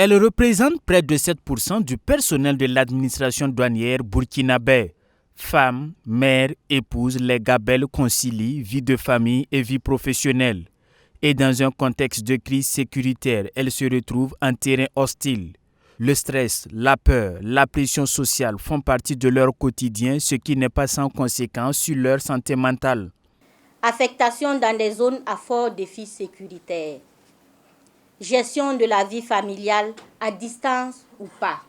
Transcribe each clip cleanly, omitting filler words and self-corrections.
Elle représente près de 7% du personnel de l'administration douanière burkinabé. Femmes, mères, épouses, les gabelles concilient vie de famille et vie professionnelle. Et dans un contexte de crise sécuritaire, elles se retrouvent en terrain hostile. Le stress, la peur, la pression sociale font partie de leur quotidien, ce qui n'est pas sans conséquence sur leur santé mentale. Affectation dans des zones à fort défi sécuritaire. Gestion de la vie familiale à distance ou pas.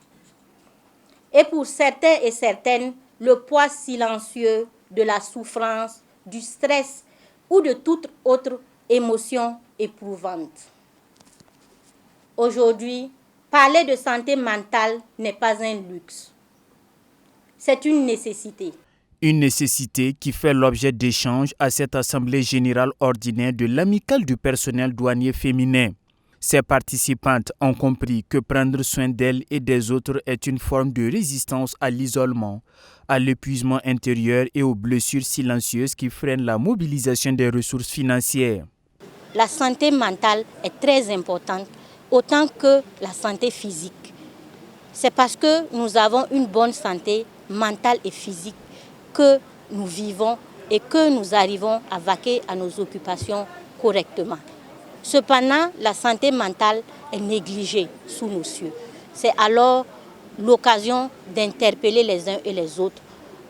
Et pour certains et certaines, le poids silencieux de la souffrance, du stress ou de toute autre émotion éprouvante. Aujourd'hui, parler de santé mentale n'est pas un luxe. C'est une nécessité. Une nécessité qui fait l'objet d'échanges à cette Assemblée générale ordinaire de l'Amicale du personnel douanier féminin. Ces participantes ont compris que prendre soin d'elles et des autres est une forme de résistance à l'isolement, à l'épuisement intérieur et aux blessures silencieuses qui freinent la mobilisation des ressources financières. La santé mentale est très importante, autant que la santé physique. C'est parce que nous avons une bonne santé mentale et physique que nous vivons et que nous arrivons à vaquer à nos occupations correctement. Cependant, la santé mentale est négligée sous nos cieux. C'est alors l'occasion d'interpeller les uns et les autres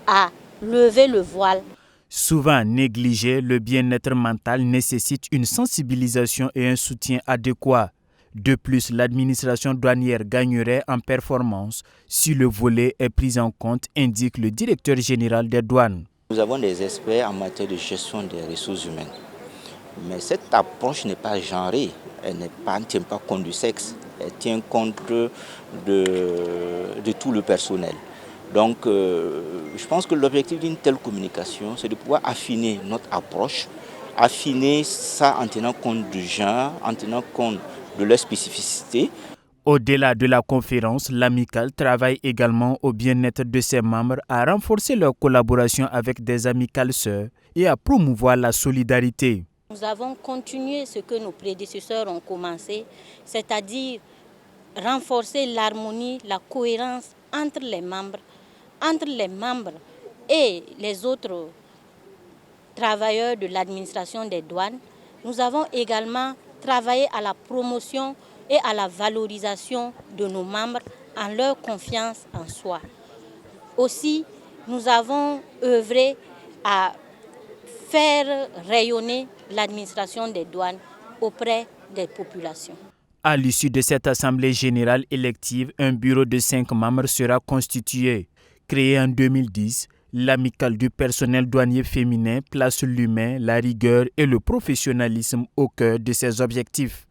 à lever le voile. Souvent négligé, le bien-être mental nécessite une sensibilisation et un soutien adéquat. De plus, l'administration douanière gagnerait en performance si le volet est pris en compte, indique le directeur général des douanes. Nous avons des experts en matière de gestion des ressources humaines. Mais cette approche n'est pas genrée, elle ne tient pas compte du sexe, elle tient compte de tout le personnel. Donc je pense que l'objectif d'une telle communication, c'est de pouvoir affiner notre approche, affiner ça en tenant compte du genre, en tenant compte de leur spécificité. Au-delà de la conférence, l'amicale travaille également au bien-être de ses membres, à renforcer leur collaboration avec des amicales sœurs et à promouvoir la solidarité. Nous avons continué ce que nos prédécesseurs ont commencé, c'est-à-dire renforcer l'harmonie, la cohérence entre les membres et les autres travailleurs de l'administration des douanes. Nous avons également travaillé à la promotion et à la valorisation de nos membres en leur confiance en soi. Aussi, nous avons œuvré à faire rayonner l'administration des douanes auprès des populations. À l'issue de cette Assemblée générale élective, un bureau de 5 membres sera constitué. Créé en 2010, l'amicale du personnel douanier féminin place l'humain, la rigueur et le professionnalisme au cœur de ses objectifs.